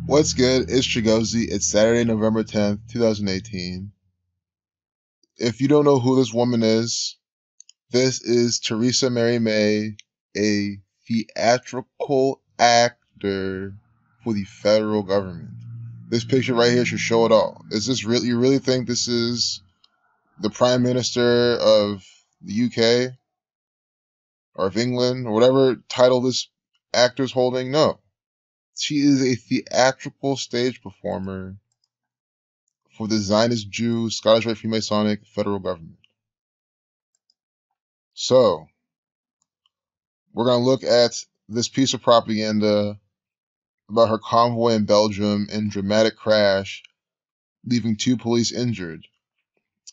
What's good? It's Chigozi. It's Saturday, November 10th, 2018. If you don't know who this woman is, this is Theresa Mary May, a theatrical actor for the federal government. This picture right here should show it all. Is this really, you really think this is the Prime Minister of the UK or of England or whatever title this actor's holding? No. She is a theatrical stage performer for the Zionist Jew, Scottish Rite Freemasonic federal government. So, we're going to look at this piece of propaganda about her convoy in Belgium and dramatic crash, leaving 2 police injured.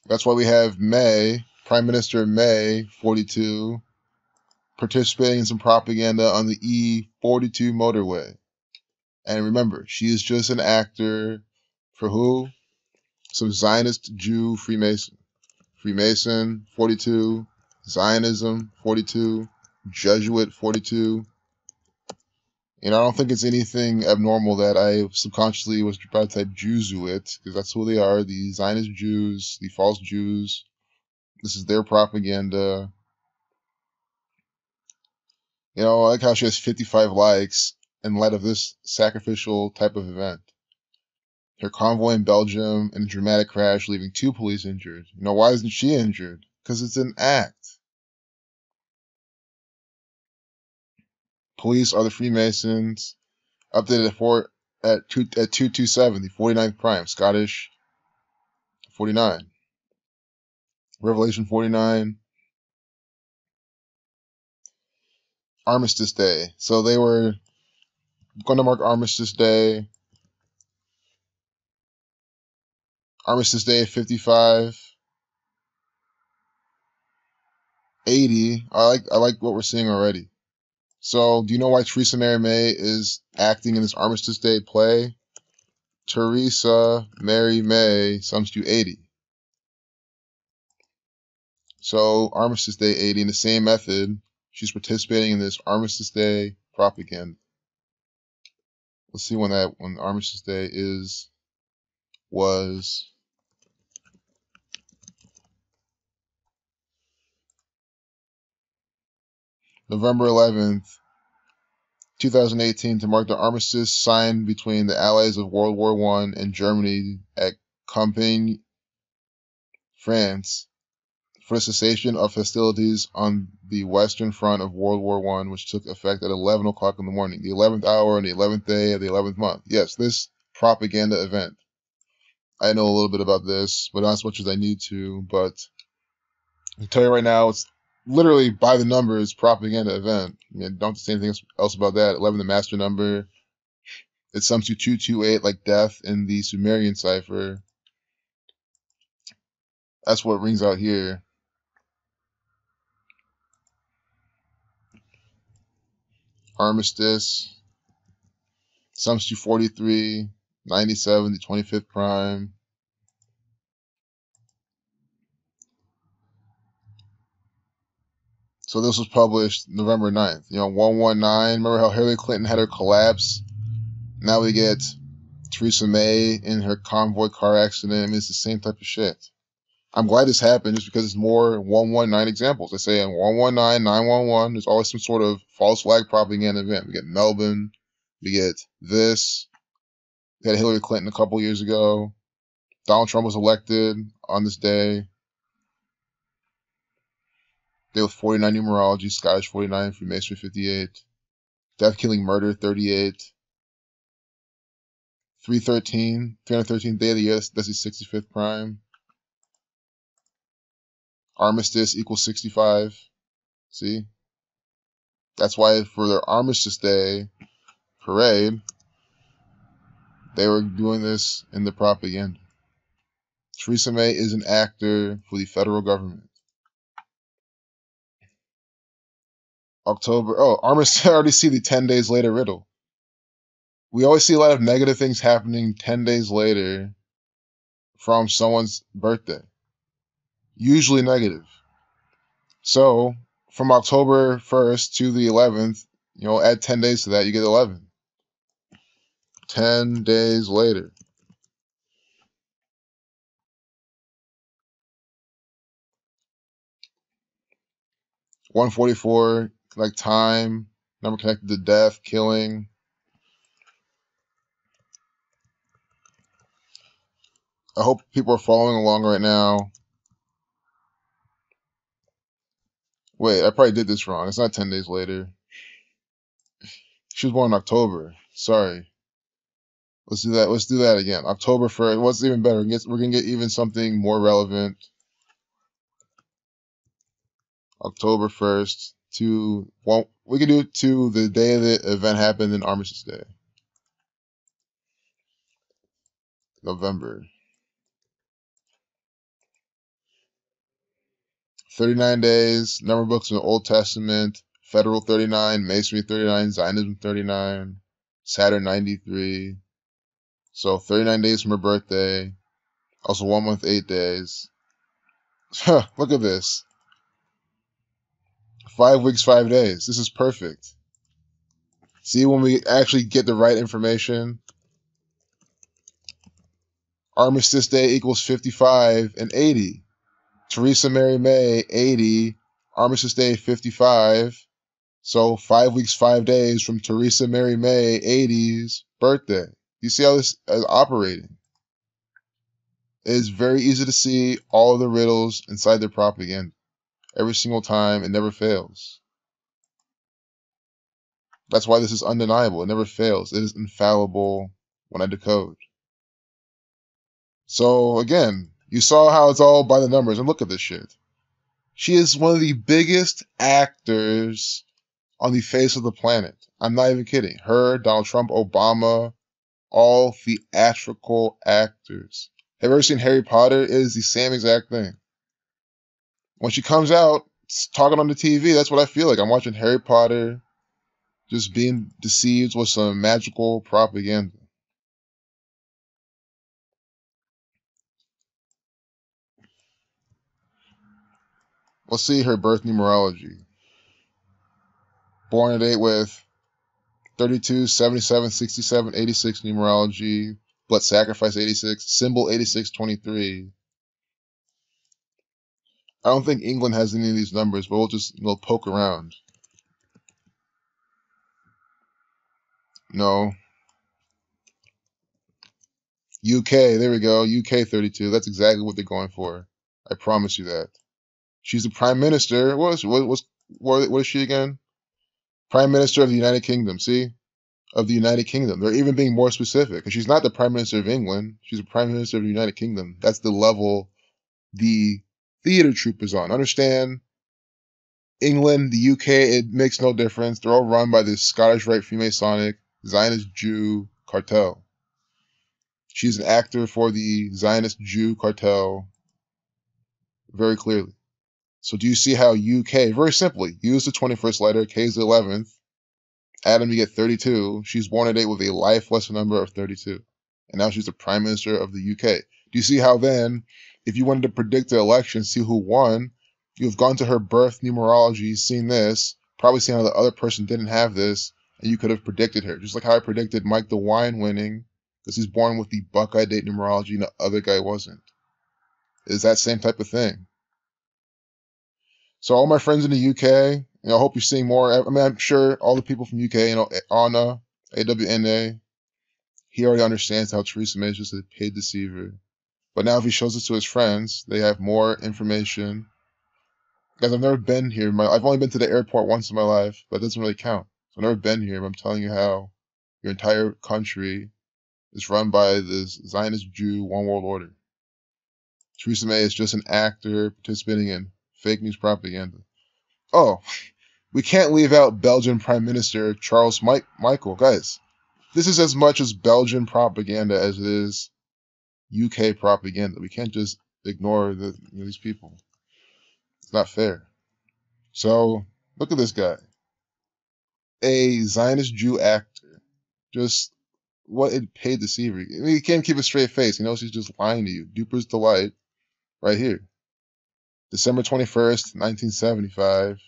That's why we have May, Prime Minister May, 42, participating in some propaganda on the E42 motorway. And remember, she is just an actor for who? Some Zionist Jew Freemason. Freemason, 42. Zionism, 42. Jesuit, 42. I don't think it's anything abnormal that I subconsciously was about to type Jesuit, because that's who they are, the Zionist Jews, the false Jews. This is their propaganda. I like how she has 55 likes in light of this sacrificial type of event. Her convoy in Belgium and a dramatic crash leaving 2 police injured. Why isn't she injured? Because it's an act. Police are the Freemasons. Updated at 227, the 49th prime, Scottish 49. Revelation 49. Armistice Day. So they were going to mark Armistice Day. Armistice Day 55. 80. I like what we're seeing already. So, do you know why Theresa Mary May is acting in this Armistice Day play? Theresa Mary May sums to 80. So, Armistice Day 80, in the same method, she's participating in this Armistice Day propaganda. Let's see when Armistice Day was. November 11th, 2018, to mark the armistice signed between the Allies of World War I and Germany at Compiègne, France, for the cessation of hostilities on the Western Front of World War I, which took effect at 11 o'clock in the morning, the 11th hour and the 11th day of the 11th month. Yes, this propaganda event. I know a little bit about this, but not as much as I need to, but I can tell you right now, it's literally by the numbers propaganda event. Don't say anything else about that. 11, the master number. It sums to 228, like death in the Sumerian cipher. That's what rings out here. Armistice. Sums to 43, 97, the 25th prime. So this was published November 9th. 119. Remember how Hillary Clinton had her collapse? Now we get Theresa May in her convoy car accident. It's the same type of shit. I'm glad this happened just because it's more 119 examples. They say in 119, 911, there's always some sort of false flag propaganda event. We get Melbourne. We get this. We had Hillary Clinton a couple years ago. Donald Trump was elected on this day. Day with 49 numerology, Scottish 49, Freemasonry 58, Death, Killing, Murder 38, 313th day of the year, that's the 65th prime. Armistice equals 65. See? That's why for their Armistice Day parade, they were doing this in the propaganda. Theresa May is an actor for the federal government. Armistice, I already see the 10 days later riddle. We always see a lot of negative things happening 10 days later from someone's birthday. Usually negative. So, from October 1st to the 11th, add 10 days to that, you get 11. 10 days later. $144, like time, number connected to death, killing. I hope people are following along right now. Wait, I probably did this wrong. It's not 10 days later. She was born in October. Sorry. Let's do that. Let's do that again. October 1st. What's even better? We're going to get even something more relevant. October 1st to, well, we can do it to the day the event happened in Armistice Day. November. 39 days, number books in the Old Testament, Federal 39, Masonry 39, Zionism 39, Saturn 93. So 39 days from her birthday. Also 1 month, 8 days. Look at this. 5 weeks, 5 days. This is perfect. See, when we actually get the right information, Armistice Day equals 55 and 80. Theresa Mary May, 80. Armistice Day, 55. So 5 weeks, 5 days from Theresa Mary May, 80's birthday. You see how this is operating? It is very easy to see all of the riddles inside their propaganda. Every single time, it never fails. That's why this is undeniable. It never fails. It is infallible when I decode. So again, you saw how it's all by the numbers, and look at this shit. She is one of the biggest actors on the face of the planet. I'm not even kidding. Her, Donald Trump, Obama, all theatrical actors. Have you ever seen Harry Potter? It is the same exact thing. When she comes out talking on the TV, that's what I feel like. I'm watching Harry Potter, just being deceived with some magical propaganda. Let's see her birth numerology. Born a date with 32, 77, 67, 86 numerology. Blood sacrifice 86. Symbol 8623. I don't think England has any of these numbers, but we'll just poke around. No. UK, there we go. UK 32. That's exactly what they're going for. I promise you that. She's the Prime Minister. What is she again? Prime Minister of the United Kingdom. See? Of the United Kingdom. They're even being more specific. Because she's not the Prime Minister of England. She's the Prime Minister of the United Kingdom. That's the level the theater troupe is on. Understand? England, the UK, it makes no difference. They're all run by this Scottish Rite Freemasonic Zionist Jew cartel. She's an actor for the Zionist Jew cartel very clearly. So do you see how UK, very simply, use the 21st letter, K is the 11th, Adam, you get 32. She's born a date with a life lesson number of 32. And now she's the Prime Minister of the UK. Do you see how then, if you wanted to predict the election, see who won, you've gone to her birth numerology, seen this, probably seen how the other person didn't have this, and you could have predicted her. Just like how I predicted Mike DeWine winning, because he's born with the Buckeye date numerology and the other guy wasn't. It's that same type of thing. So all my friends in the UK, I hope you're seeing more. I mean, I'm sure all the people from UK, Anna, AWNA, he already understands how Theresa May is just a paid deceiver. But now if he shows this to his friends, they have more information. Guys, I've never been here. I've only been to the airport once in my life, but it doesn't really count. So I've never been here, but I'm telling you how your entire country is run by this Zionist Jew one world order. Theresa May is just an actor participating in fake news propaganda. Oh, we can't leave out Belgian Prime Minister Charles Michael. Guys, this is as much as Belgian propaganda as it is UK propaganda. We can't just ignore these people. It's not fair. So, look at this guy. A Zionist Jew actor. Just what a paid deceiver. I mean, he can't keep a straight face. He knows he's just lying to you. Duper's Delight. Right here. December 21st, 1975.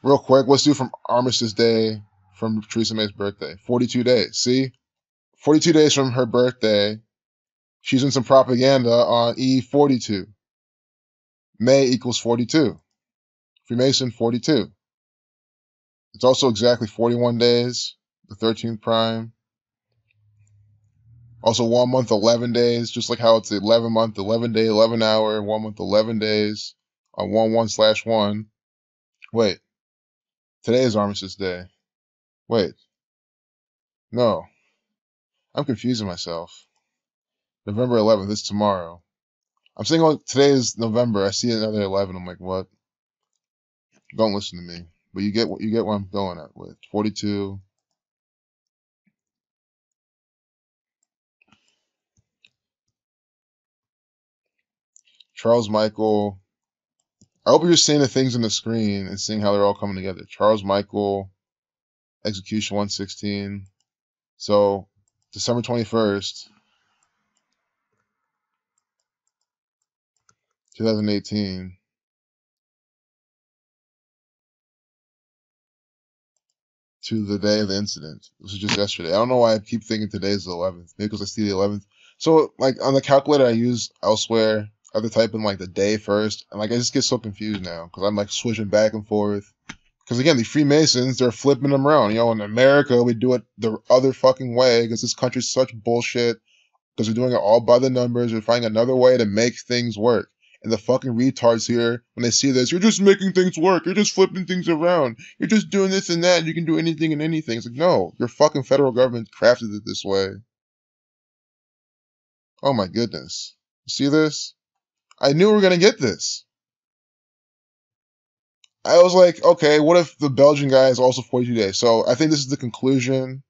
Real quick, let's do from Armistice Day from Theresa May's birthday. 42 days. See? 42 days from her birthday. She's in some propaganda on E42. May equals 42. Freemason, 42. It's also exactly 41 days, the 13th prime. Also 1 month, 11 days, just like how it's 11 month, 11 day, 11 hour, 1 month, 11 days on 1/1/1. Wait, today is Armistice Day. Wait, no, I'm confusing myself. November 11th is tomorrow. I'm saying, oh, today is November. I see another 11. I'm like, what? Don't listen to me. But you get what I'm going at with 42. Charles Michael. I hope you're seeing the things on the screen and seeing how they're all coming together. Charles Michael, execution 116. So December 21st, 2018. To the day of the incident. This was just yesterday. I don't know why I keep thinking today's the 11th. Maybe because I see the 11th. So, like, on the calculator I use elsewhere, I have to type in, like, the day first. And, like, I just get so confused now. Because I'm, like, switching back and forth. Because, again, the Freemasons, they're flipping them around. You know, in America, we do it the other fucking way. Because this country's such bullshit. Because we're doing it all by the numbers. We're finding another way to make things work. And the fucking retards here, when they see this, you're just making things work. You're just flipping things around. You're just doing this and that. You can do anything and anything. It's like, no, your fucking federal government crafted it this way. Oh my goodness. You see this? I knew we were going to get this. I was like, okay, what if the Belgian guy is also 42 days? So I think this is the conclusion.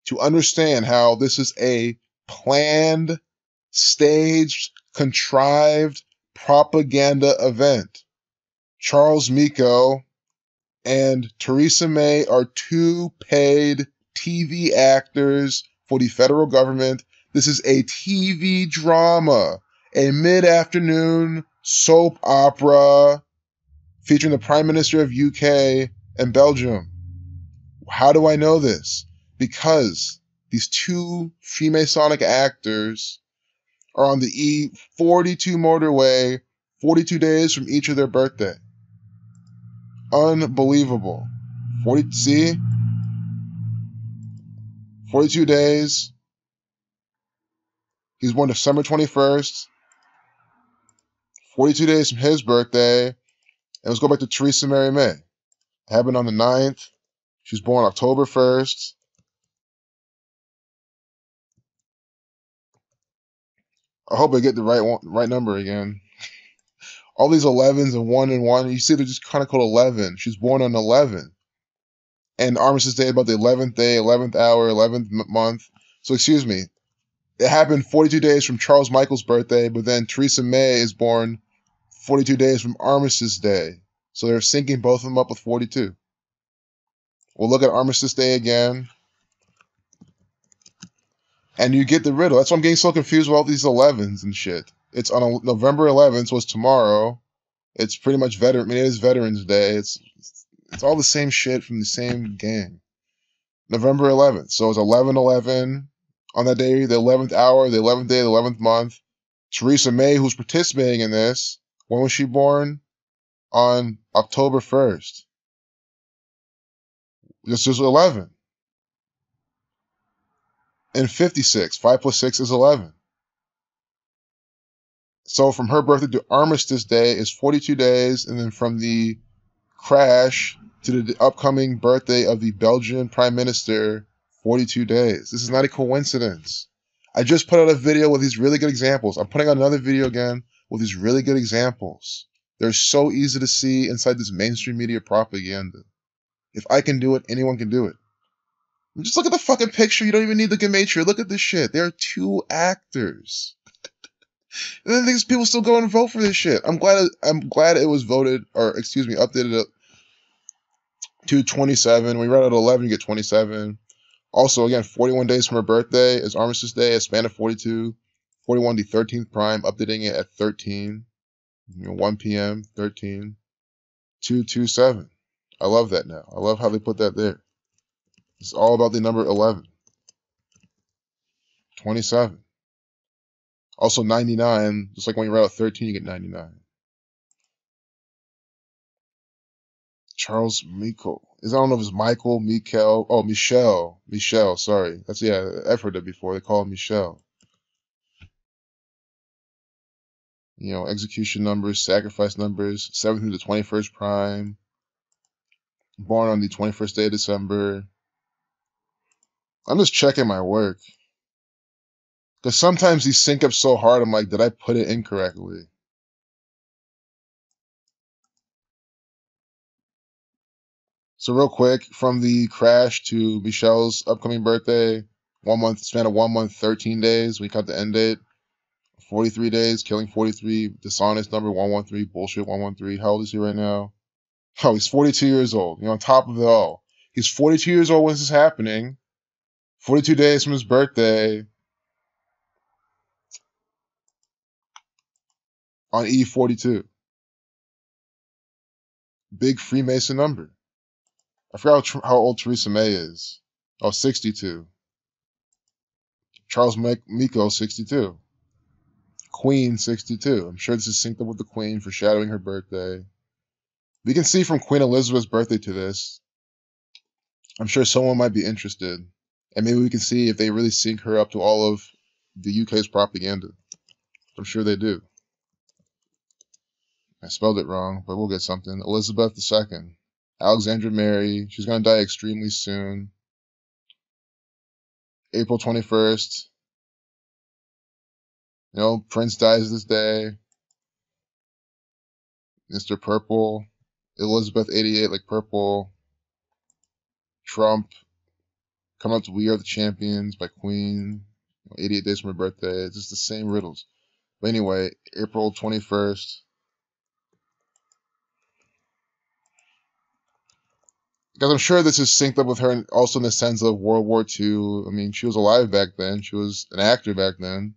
To understand how this is a planned, staged, contrived propaganda event. Charles Miko and Theresa May are two paid TV actors for the federal government. This is a TV drama, a mid-afternoon soap opera featuring the Prime Minister of UK and Belgium. How do I know this? Because these two Freemasonic actors are on the E42 motorway 42 days from each of their birthday. Unbelievable. 42 days. He's born December 21st. 42 days from his birthday. And let's go back to Theresa Mary May. It happened on the 9th. She was born October 1st. I hope I get the right number again. All these 11s and 1 and 1, you see they're just kind of called 11. She's born on 11. And Armistice Day about the 11th day, 11th hour, 11th month. So excuse me. It happened 42 days from Charles Michael's birthday, but then Theresa May is born 42 days from Armistice Day. So they're syncing both of them up with 42. We'll look at Armistice Day again. And you get the riddle. That's why I'm getting so confused with all these 11s and shit. It's on November 11th, so it's tomorrow. It's pretty much it is Veterans Day. It's all the same shit from the same gang. November 11th. So it's 11/11 on that day, the 11th hour, the 11th day, the 11th month. Theresa May, who's participating in this, when was she born? On October 1st. This is 11. And 56. 5 plus 6 is 11. So from her birthday to Armistice Day is 42 days, and then from the crash to the upcoming birthday of the Belgian Prime Minister, 42 days. This is not a coincidence. I just put out a video with these really good examples. I'm putting out another video again with these really good examples. They're so easy to see inside this mainstream media propaganda. If I can do it, anyone can do it. Just look at the fucking picture. You don't even need the Gematria. Look at this shit. There are two actors. And then these people still go and vote for this shit. I'm glad it was voted, or excuse me, updated to 27. When you run out 11, you get 27. Also, again, 41 days from her birthday is Armistice Day, a span of 42. 41, the 13th prime, updating it at 13. 1 p.m., 13. 227. I love that now. I love how they put that there. It's all about the number 11. 27. Also 99, just like when you write out 13, you get 99. Charles Michael. I don't know if it's Michael, Mikel. Oh, Michelle. Michelle, sorry. That's, yeah, I've heard that before. They call him Michelle. You know, execution numbers, sacrifice numbers, 7th through the 21st prime. Born on the 21st day of December. I'm just checking my work. Because sometimes these sync up so hard, I'm like, did I put it incorrectly? So real quick, from the crash to Michelle's upcoming birthday, 1 month, span of 1 month, 13 days. We cut the end date. 43 days, killing 43, dishonest number 113, bullshit 113. How old is he right now? Oh, he's 42 years old. You know, on top of it all. He's 42 years old when this is happening. 42 days from his birthday. On E42. Big Freemason number. I forgot how old Theresa May is. Oh, 62. Charles Miko, 62. Queen, 62. I'm sure this is synced up with the Queen, foreshadowing her birthday. We can see from Queen Elizabeth's birthday to this. I'm sure someone might be interested. And maybe we can see if they really sync her up to all of the UK's propaganda. I'm sure they do. I spelled it wrong, but we'll get something. Elizabeth II. Alexandra Mary. She's going to die extremely soon. April 21st. You know, Prince dies this day. Mr. Purple. Elizabeth 88, like purple. Trump. Come out to We Are the Champions by Queen. 88 days from her birthday. It's just the same riddles. But anyway, April 21st. Because I'm sure this is synced up with her also in the sense of World War II. I mean, she was alive back then. She was an actor back then.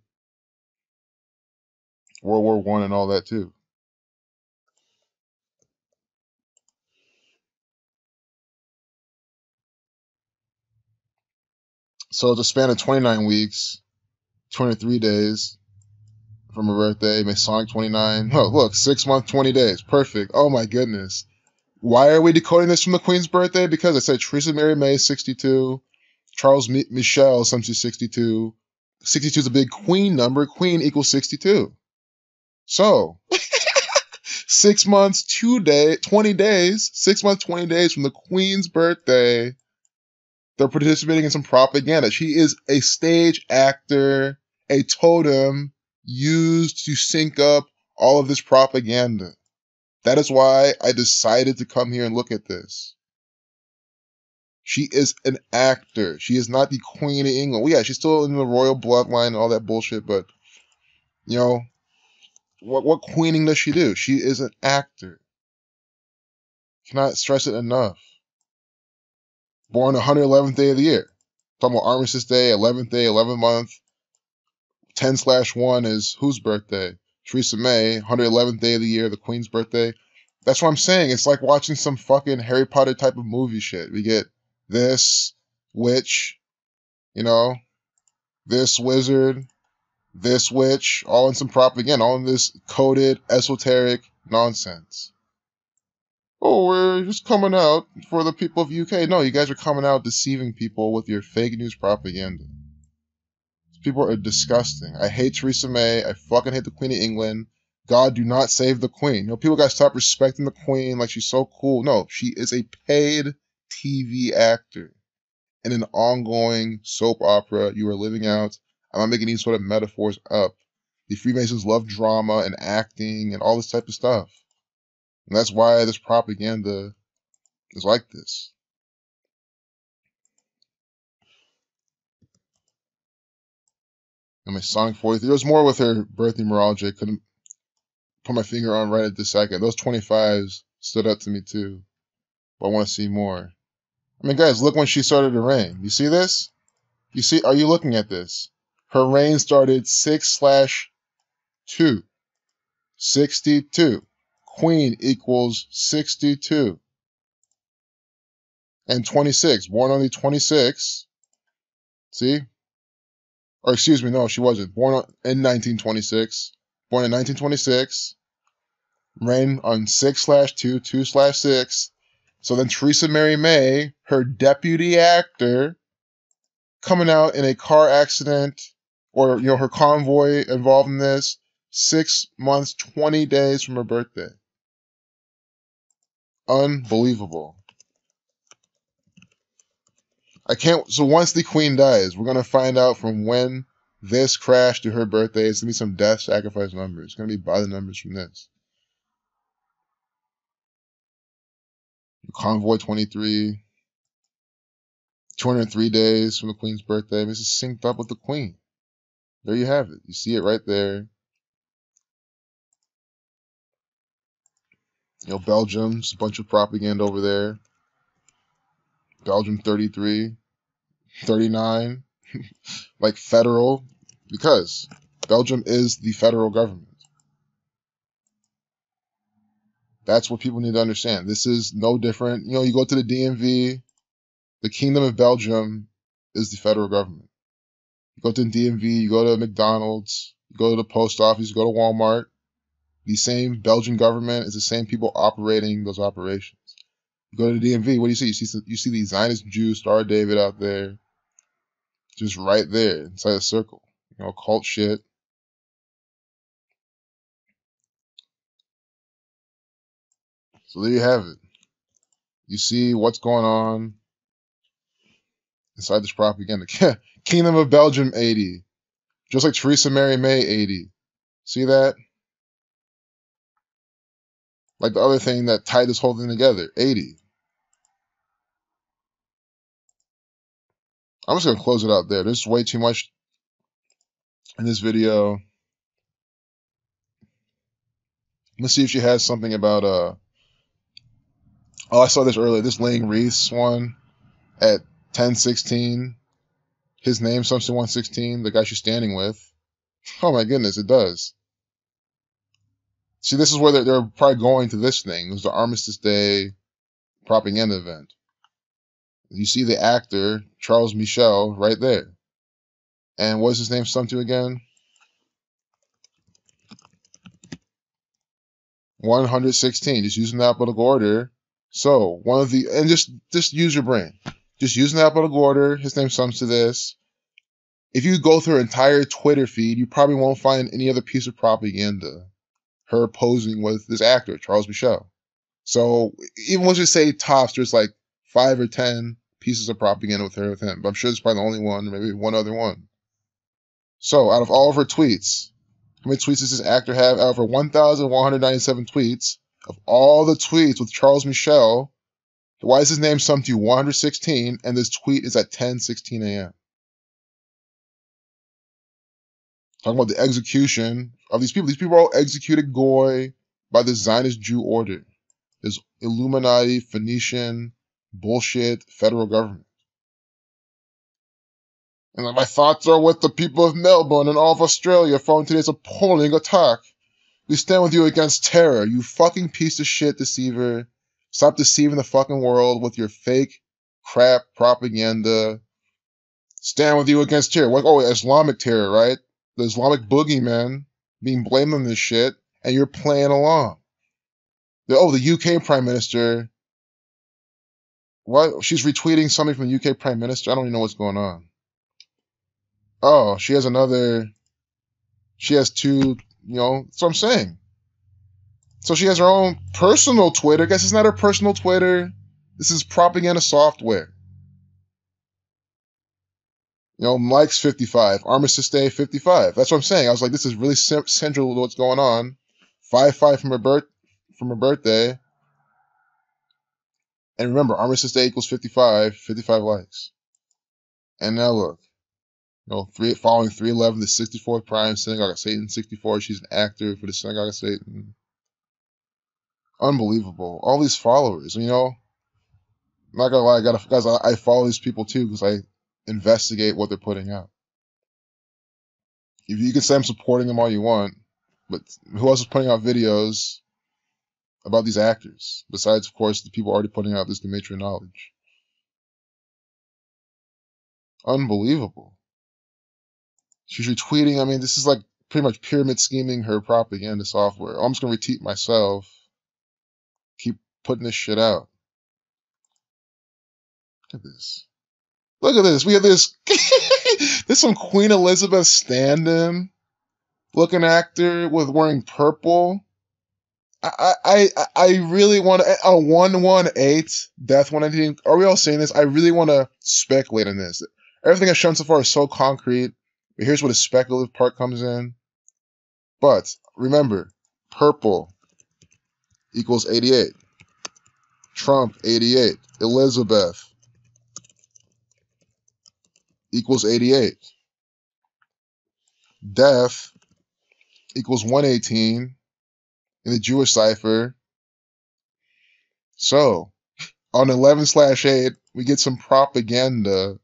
World War I and all that too. So it's a span of 29 weeks, 23 days from her birthday. Masonic 29. Oh, look, 6 months, 20 days. Perfect. Oh my goodness. Why are we decoding this from the Queen's birthday? Because I said Theresa Mary May, 62. Charles Michel, something 62. 62 is a big Queen number. Queen equals 62. So, 6 months, 20 days, 6 months, 20 days from the Queen's birthday, they're participating in some propaganda. She is a stage actor, a totem used to sync up all of this propaganda. That is why I decided to come here and look at this. She is an actor. She is not the Queen of England. Well, yeah, she's still in the royal bloodline and all that bullshit, but, you know, what queening does she do? She is an actor. Cannot stress it enough. Born 111th day of the year. Talking about Armistice Day, 11th day, 11th month. 10/1 is whose birthday? Theresa May, 111th day of the year, the Queen's birthday. That's what I'm saying. It's like watching some fucking Harry Potter type of movie shit. We get this witch, you know, this wizard, this witch, all in some propaganda, all in this coded, esoteric nonsense. Oh, we're just coming out for the people of UK. No, you guys are coming out deceiving people with your fake news propaganda. These people are disgusting. I hate Theresa May. I fucking hate the Queen of England. God, do not save the Queen. You know, people gotta stop respecting the Queen like she's so cool. No, she is a paid TV actor in an ongoing soap opera you are living out. I'm not making any sort of metaphors up. The Freemasons love drama and acting and all this type of stuff. And that's why this propaganda is like this. And my Sonic 43, there was more with her birth numerology. I couldn't put my finger on right at this second. Those 25s stood up to me too. But I want to see more. I mean, guys, look when she started to reign. You see this? Are you looking at this? Her reign started 6/2. 62. Queen equals 62. and 26. Born on the 26th. See? Or excuse me, no, she wasn't. Born in 1926. Born in 1926. Reigned on 6/2, 2/6. So then Theresa Mary May, her deputy actor, coming out in a car accident, or her convoy involved in this, 6 months, 20 days from her birthday. Unbelievable. I can't. So once the Queen dies, we're gonna find out from when this crashed to her birthday. It's gonna be some death sacrifice numbers. It's gonna be by the numbers from this. Convoy 23. 203 days from the Queen's birthday. This is synced up with the Queen. There you have it. You see it right there. Belgium's a bunch of propaganda over there. Belgium 33, 39, like federal, because Belgium is the federal government. That's what people need to understand. This is no different. You go to the DMV, the Kingdom of Belgium is the federal government. You go to the DMV, you go to McDonald's, you go to the post office, you go to Walmart. The same Belgian government is the same people operating those operations. You go to the DMV, what do you see? You see the Zionist Jew, Star of David out there, just right there inside a circle. Cult shit. So there you have it. You see what's going on inside this propaganda. Kingdom of Belgium 80. Just like Theresa Mary May 80. See that? Like the other thing that tied this whole thing together. 80. I'm just going to close it out there. There's way too much in this video. Let's see if she has something about, oh, I saw this earlier. This laying wreaths one at 10:16. His name, something 116, the guy she's standing with. Oh my goodness, it does. See, this is where they're probably going to this thing. It was the Armistice Day propaganda event. You see the actor, Charles Michel, right there. And what's his name sum to again? 116. Just using the alphabetical order. So, and just use your brain. Just using the alphabetical order, his name sums to this. If you go through her entire Twitter feed, you probably won't find any other piece of propaganda. Her posing with this actor, Charles Michel. So, even once you say tops, there's like 5 or 10 pieces of propaganda with him. But I'm sure it's probably the only one, or maybe one other one. So, out of all of her tweets, how many tweets does this actor have? Out of her 1,197 tweets, of all the tweets with Charles Michel, why is his name summed to 116, and this tweet is at 10:16 a.m.? Talking about the execution of these people. These people are all executed goy by the Zionist Jew order. This Illuminati, Phoenician, bullshit federal government. And my thoughts are with the people of Melbourne and all of Australia following today's appalling attack. We stand with you against terror, you fucking piece of shit deceiver. Stop deceiving the fucking world with your fake crap propaganda. Stand with you against terror. Islamic terror, right? The Islamic boogeyman being blamed on this shit, and you're playing along. The UK Prime Minister. What? She's retweeting something from the UK Prime Minister? I don't even know what's going on. Oh, she has two, that's what I'm saying. So she has her own personal Twitter. Guess it's not her personal Twitter. This is propaganda software. Mike's 55. Armistice Day 55. That's what I'm saying. I was like, this is really central to what's going on. 5/5 from her birthday. And remember, Armistice Day equals 55. 55 likes. And now look. Following 311, the 64th Prime Synagogue of Satan 64. She's an actor for the Synagogue of Satan. Unbelievable. All these followers. I'm not gonna lie, guys, I follow these people too because I investigate what they're putting out. If you can say I'm supporting them all you want, but who else is putting out videos about these actors? Besides, of course, the people already putting out this Dimitri knowledge. Unbelievable. She's retweeting. I mean, this is like pretty much pyramid scheming her propaganda software. I'm just going to retweet myself. Keep putting this shit out. Look at this. Look at this. We have this. There's some Queen Elizabeth stand-in looking actor with wearing purple. I really want to, a 118 death 119. Are we all saying this? I really want to speculate on this. Everything I've shown so far is so concrete, but here's where the speculative part comes in. But remember, purple equals 88. Trump, 88. Elizabeth equals 88. Death equals 118 in the Jewish cipher. So, on 11/8, we get some propaganda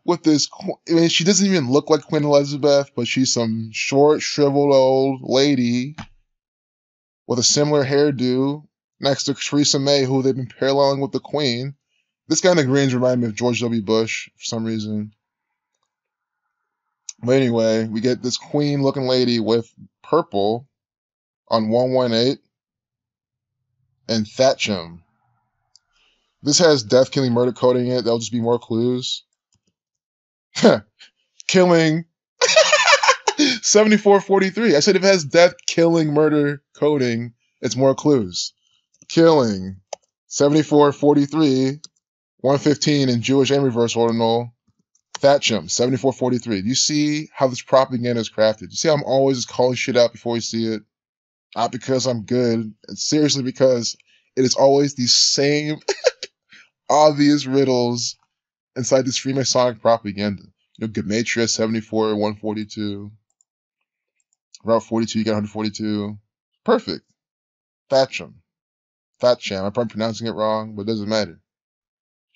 with this. I mean, she doesn't even look like Queen Elizabeth, but she's some short, shriveled old lady with a similar hairdo next to Theresa May, who they've been paralleling with the Queen. This guy in the greens reminds me of George W. Bush for some reason. But anyway, we get this Queen-looking lady with purple on 118 and Thatcham. This has death, killing, murder coding in it. There'll just be more clues. Killing 7443. I said if it has death, killing, murder coding, it's more clues. Killing 7443, 115 in Jewish and reverse ordinal. Thatcham 7443. Do you see how this propaganda is crafted? You see how I'm always just calling shit out before we see it? Not because I'm good. It's seriously because it is always these same obvious riddles inside this Freemasonic propaganda. You know, Gematria 74, 142. Route 42, you get 142. Perfect. Thatcham. Thatcham. I'm probably pronouncing it wrong, but it doesn't matter.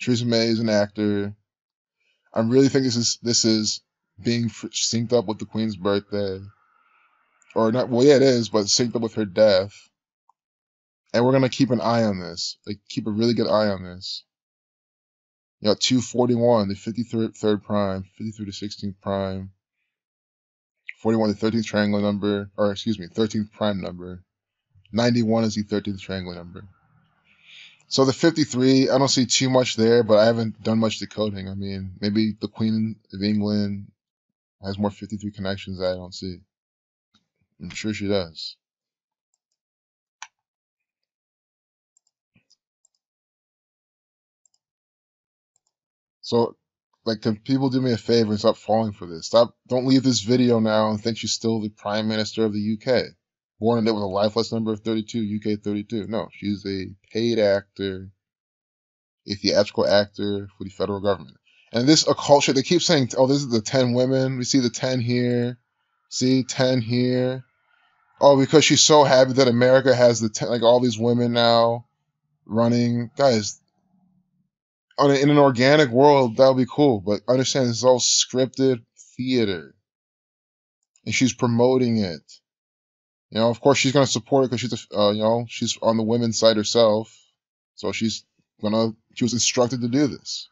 Theresa May is an actor. I really think this is being synced up with the Queen's birthday. Or not, well, yeah, it is, but synced up with her death. And we're going to keep an eye on this. Like, keep a really good eye on this. You know, 241, the 53rd prime, 53 to 16th prime, 41, the 13th triangular number, or excuse me, 13th prime number. 91 is the 13th triangular number. So the 53, I don't see too much there, but I haven't done much decoding. I mean, maybe the Queen of England has more 53 connections that I don't see. I'm sure she does. So, like, can people do me a favor and stop falling for this? Don't leave this video now and think she's still the Prime Minister of the UK. Born in it with a lifeless number of 32, UK 32. No, she's a paid actor, a theatrical actor for the federal government. And this occult shit, they keep saying, oh, this is the 10 women. We see the 10 here. See, 10 here. Oh, because she's so happy that America has the 10, like all these women now running. Guys, in an organic world, that would be cool. But understand, this is all scripted theater. And she's promoting it. You know, of course, she's going to support it because she's, you know, she's on the women's side herself. So she was instructed to do this.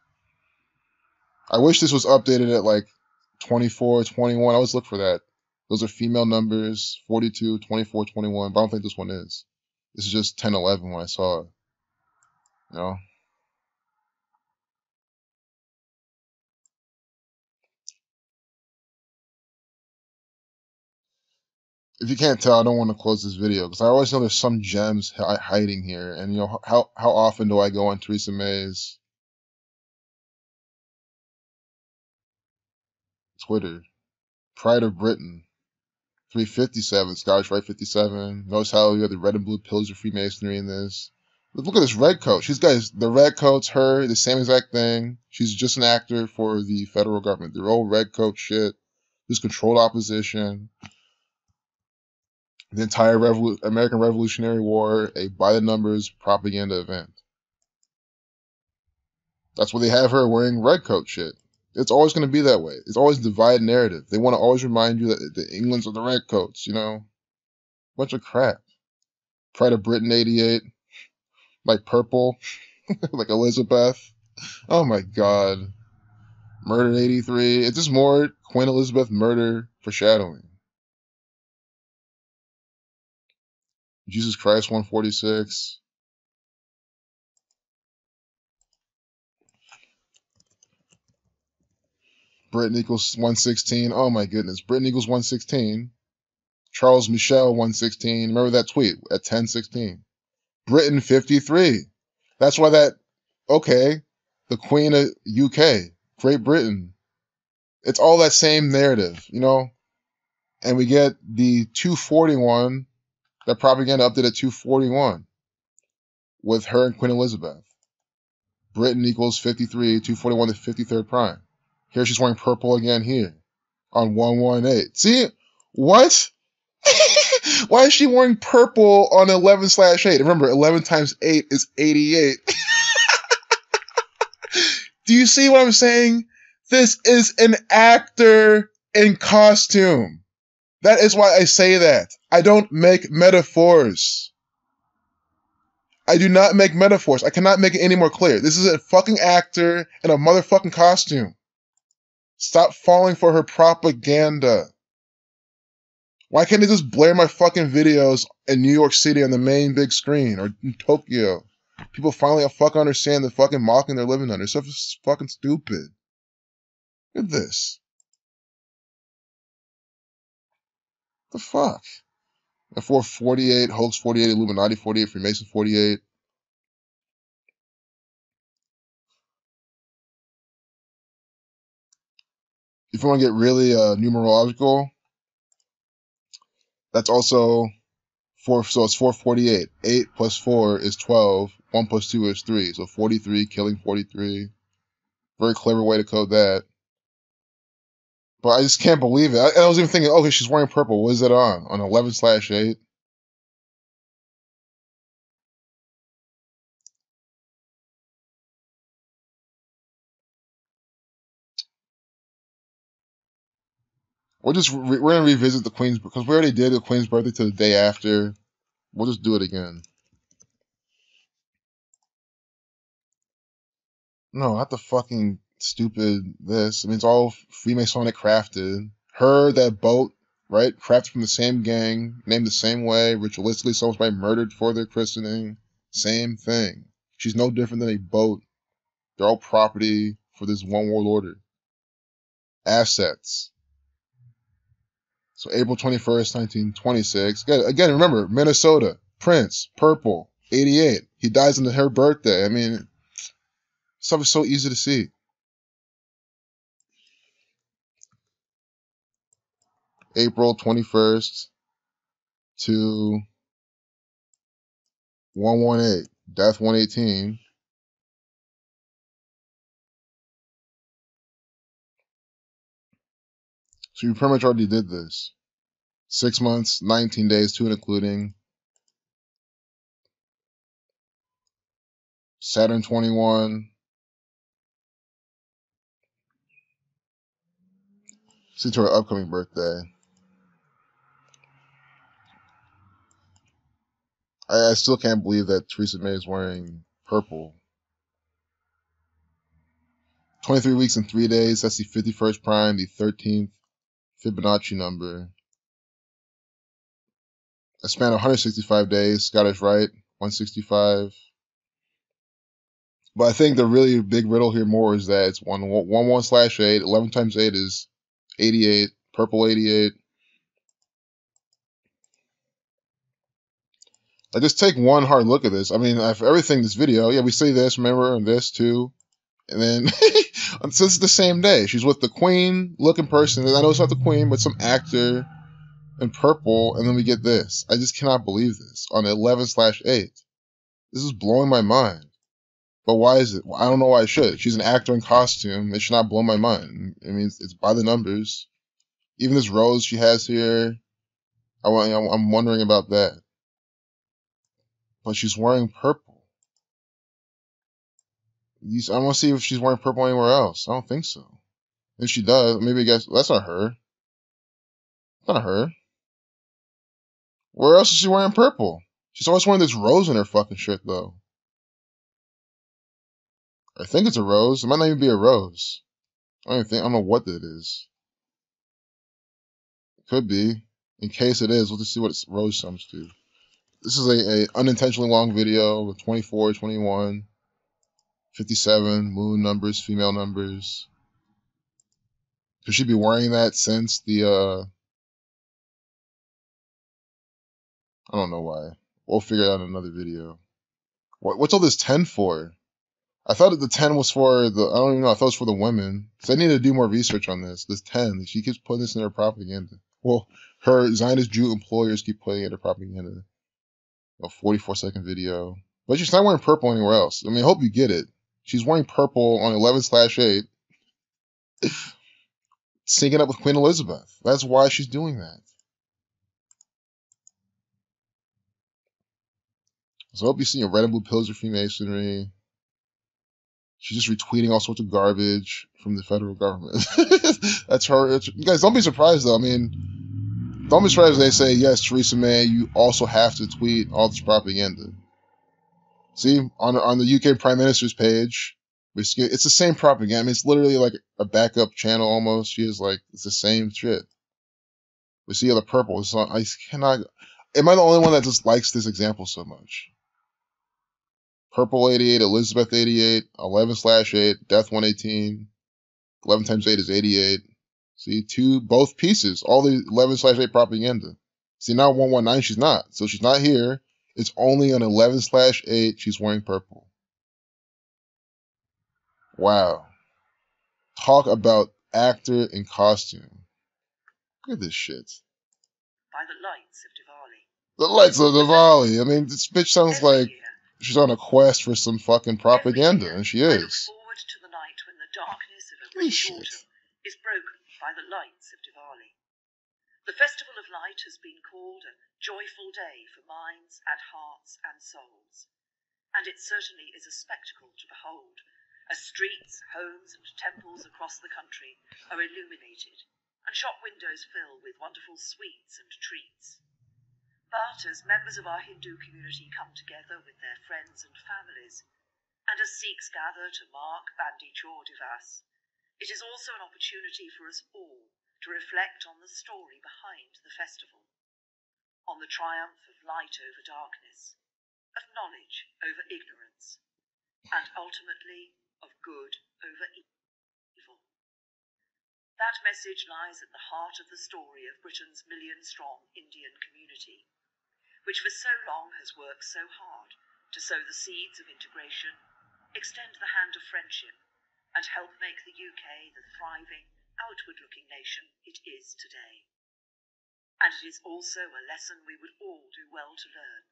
I wish this was updated at like 24, 21. I always look for that. Those are female numbers, 42, 24, 21. But I don't think this one is. This is just 10, 11 when I saw it. You know? If you can't tell, I don't want to close this video because I always know there's some gems hiding here. And you know, how often do I go on Theresa May's Twitter? Pride of Britain, 357, Scottish Rite 57. Notice how you have the red and blue pillars of Freemasonry in this. Look at this red coat. She's got the red coat's her, the same exact thing. She's just an actor for the federal government. Their old red coat shit. This controlled opposition. The entire American Revolutionary War, a by the numbers propaganda event. That's why they have her wearing red coat shit. It's always going to be that way. It's always a divided narrative. They want to always remind you that the England's are the red coats, you know? Bunch of crap. Pride of Britain 88. Like purple. Like Elizabeth. Oh my god. Murder 83. It's just more Queen Elizabeth murder foreshadowing. Jesus Christ 146. Britain equals 116. Oh my goodness. Britain equals 116. Charles Michel 116. Remember that tweet at 1016. Britain 53. That's why that, okay, the Queen of UK, Great Britain. It's all that same narrative, you know? And we get the 241, that propaganda updated at 241 with her and Queen Elizabeth. Britain equals 53, 241 to 53rd prime. Here she's wearing purple again here on 118. See? What? Why is she wearing purple on 11/8? Remember, 11 times 8 is 88. Do you see what I'm saying? This is an actor in costume. That is why I say that. I don't make metaphors. I do not make metaphors. I cannot make it any more clear. This is a fucking actor in a motherfucking costume. Stop falling for her propaganda. Why can't they just blare my fucking videos in New York City on the main big screen or in Tokyo? People finally fucking understand the fucking mocking they're living under. Stuff is fucking stupid. Look at this. The fuck? F4 48, Hoax 48, Illuminati 48, Freemason 48. If you want to get really numerological, that's also 4, so it's 448. 8 plus 4 is 12. 1 plus 2 is 3. So 43, killing 43. Very clever way to code that. But I just can't believe it. I was even thinking, okay, she's wearing purple. What is that on? On 11/8? We're going to revisit the Queen's, because we already did the Queen's birthday to the day after. We'll just do it again. No, not the fucking stupid this. I mean, it's all Freemasonic crafted. Her, that boat, right? Crafted from the same gang, named the same way, ritualistically somebody murdered for their christening. Same thing. She's no different than a boat. They're all property for this one world order. Assets. So April 21st, 1926. Again, remember, Minnesota, Prince, purple, 88. He dies on her birthday. I mean, stuff is so easy to see. April 21st to 118. Death 118. So you pretty much already did this. 6 months, 19 days, 2 including. Saturn 21. See to her upcoming birthday. I still can't believe that Theresa May is wearing purple. 23 weeks and 3 days. That's the 51st prime, the 13th Fibonacci number. A span of 165 days. Scottish Rite, 165. But I think the really big riddle here more is that it's 1/8. 11 times 8 is 88. Purple 88. I just take one hard look at this. I mean, for everything in this video, yeah, we say this, remember, and this too. And then, so this is the same day. She's with the Queen looking person. And I know it's not the Queen, but some actor in purple. And then we get this. I just cannot believe this on 11/8. This is blowing my mind. But why is it? I don't know why it should. She's an actor in costume. It should not blow my mind. I mean, it's by the numbers. Even this rose she has here, I'm wondering about that. But she's wearing purple. I want to see if she's wearing purple anywhere else. I don't think so. If she does, maybe I guess that's not her. That's not her. Where else is she wearing purple? She's always wearing this rose in her fucking shirt, though. I think it's a rose. It might not even be a rose. I don't know what that is. Could be. In case it is, we'll just see what Rose sums to. This is a unintentionally long video with 24, 21, 57, moon numbers, female numbers. Could she be wearing that since the, I don't know why. We'll figure it out in another video. What's all this 10 for? I thought that the 10 was for the, I don't even know, I thought it was for the women. So I need to do more research on this. This 10, she keeps putting this in her propaganda. Well, her Zionist Jew employers keep putting it in her propaganda. A 44-second video. But she's not wearing purple anywhere else. I mean, I hope you get it. She's wearing purple on 11/8, syncing up with Queen Elizabeth. That's why she's doing that. So I hope you see your red and blue pillars of Freemasonry. She's just retweeting all sorts of garbage from the federal government. That's her. You guys, don't be surprised, though. I mean, don't be surprised if they say, yes, Theresa May, you also have to tweet all this propaganda. See, on the UK Prime Minister's page, it's the same propaganda. I mean, it's literally like a backup channel almost. She is like, it's the same shit. We see the purple. It's not, I cannot. Am I the only one that just likes this example so much? Purple 88, Elizabeth 88, 11/8, Death 118. 11 times 8 is 88. See, both pieces. All the 11/8 propaganda. See, now 119, she's not. So she's not here. It's only on 11/8 she's wearing purple. Wow. Talk about actor in costume. Look at this shit. By the lights of Diwali. The lights of Diwali. I mean, this bitch sounds like she's on a quest for some fucking propaganda, and she is. I look forward to the night when the darkness of a British autumn is broken by the lights of Diwali. The Festival of Light has been called a joyful day for minds and hearts and souls. And it certainly is a spectacle to behold, as streets, homes and temples across the country are illuminated, and shop windows fill with wonderful sweets and treats. But as members of our Hindu community come together with their friends and families, and as Sikhs gather to mark Bandi Chor Divas, it is also an opportunity for us all to reflect on the story behind the festival, on the triumph of light over darkness, of knowledge over ignorance, and ultimately of good over evil. That message lies at the heart of the story of Britain's million-strong Indian community, which for so long has worked so hard to sow the seeds of integration, extend the hand of friendship, and help make the UK the thriving, outward-looking nation it is today. And it is also a lesson we would all do well to learn,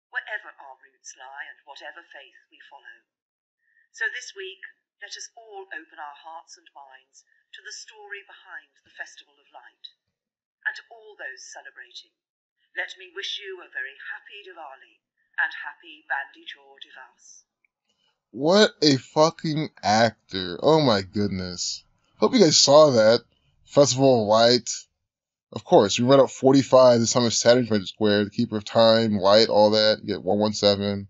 wherever our roots lie and whatever faith we follow. So this week, let us all open our hearts and minds to the story behind the Festival of Light. And to all those celebrating, let me wish you a very happy Diwali and happy Bandi Chor Divas. What a fucking actor. Oh my goodness. Hope you guys saw that. Festival of Light. Of course, we read out 45 this time of Saturn Square, the Keeper of Time, Light, all that. You get 117.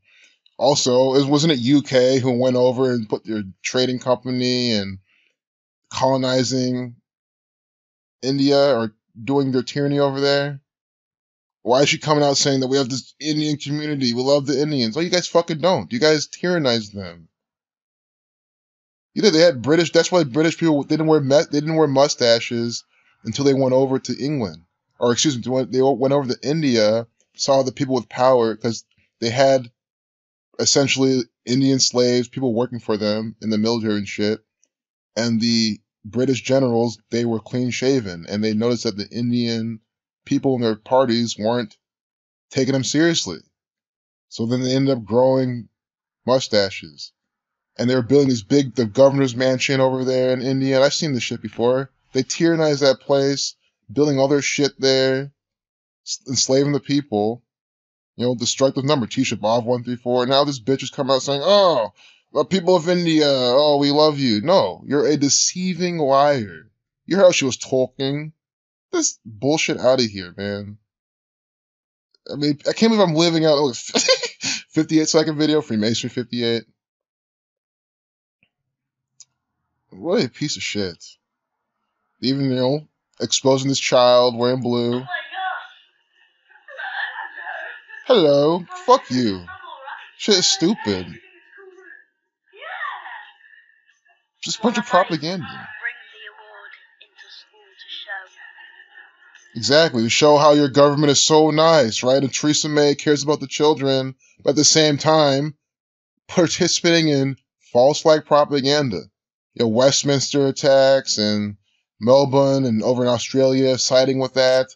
Also, wasn't it UK who went over and put their trading company and colonizing India or doing their tyranny over there? Why is she coming out saying that we have this Indian community, we love the Indians? Oh, you guys fucking don't. You guys tyrannized them. You know, they had British, that's why British people didn't wear mustaches until they went over to England. Or excuse me, they went over to India, saw the people with power, because they had essentially Indian slaves, people working for them in the military and shit. And the British generals, they were clean shaven, and they noticed that the Indian people in their parties weren't taking them seriously. So then they ended up growing mustaches. And they were building the governor's mansion over there in India. And I've seen this shit before. They tyrannized that place, building all their shit there, enslaving the people. You know, destructive number, Tisha B'Av 134. Now this bitch is coming out saying, oh, the people of India, oh, we love you. No, you're a deceiving liar. You heard how she was talking. This bullshit out of here, man. I mean, I can't believe I'm living out 58-second video, Freemasonry 58. What a piece of shit. Even, exposing this child wearing blue. Oh my gosh. Hello. Fuck you. Shit is stupid. Yeah. Just a bunch of propaganda. Bring the award into school to show. Exactly. To show how your government is so nice, right? And Theresa May cares about the children, but at the same time, participating in false flag propaganda. Westminster attacks and Melbourne and over in Australia siding with that,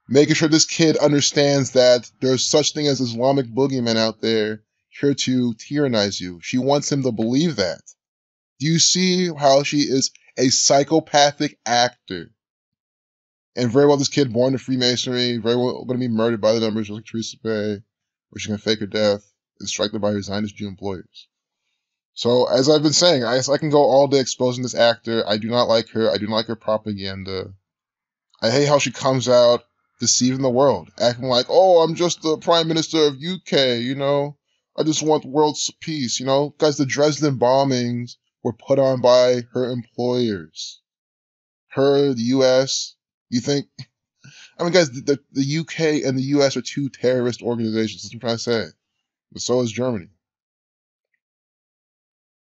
making sure this kid understands that there's such thing as Islamic boogeymen out there here to tyrannize you. She wants him to believe that. Do you see how she is a psychopathic actor? And very well this kid born to Freemasonry, very well going to be murdered by the numbers just like Theresa May, or she's going to fake her death and strike by her Zionist Jew employers. So, as I've been saying, I can go all day exposing this actor. I do not like her. I do not like her propaganda. I hate how she comes out deceiving the world, acting like, oh, I'm just the Prime Minister of UK, I just want world peace, Guys, the Dresden bombings were put on by her employers. Her, the US, you think... guys, the UK and the US are two terrorist organizations. That's what I'm trying to say. But so is Germany.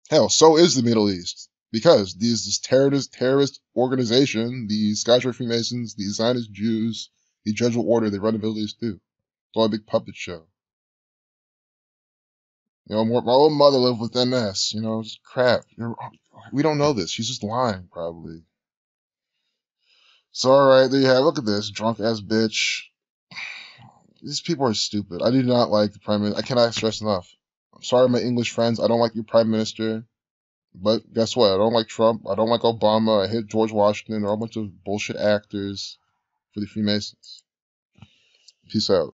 Hell, so is the Middle East. Because this terrorist organization, the Scottish Freemasons, the Zionist Jews, the Jesuit Order, they run the Middle East too. It's all a big puppet show. My old mother lived with MS, just crap. We don't know this. She's just lying, probably. So, alright, there you have it. Look at this. Drunk ass bitch. These people are stupid. I do not like the Prime Minister. I cannot stress enough. I'm sorry, my English friends. I don't like your Prime Minister. But guess what? I don't like Trump. I don't like Obama. I hate George Washington. They're all a bunch of bullshit actors for the Freemasons. Peace out.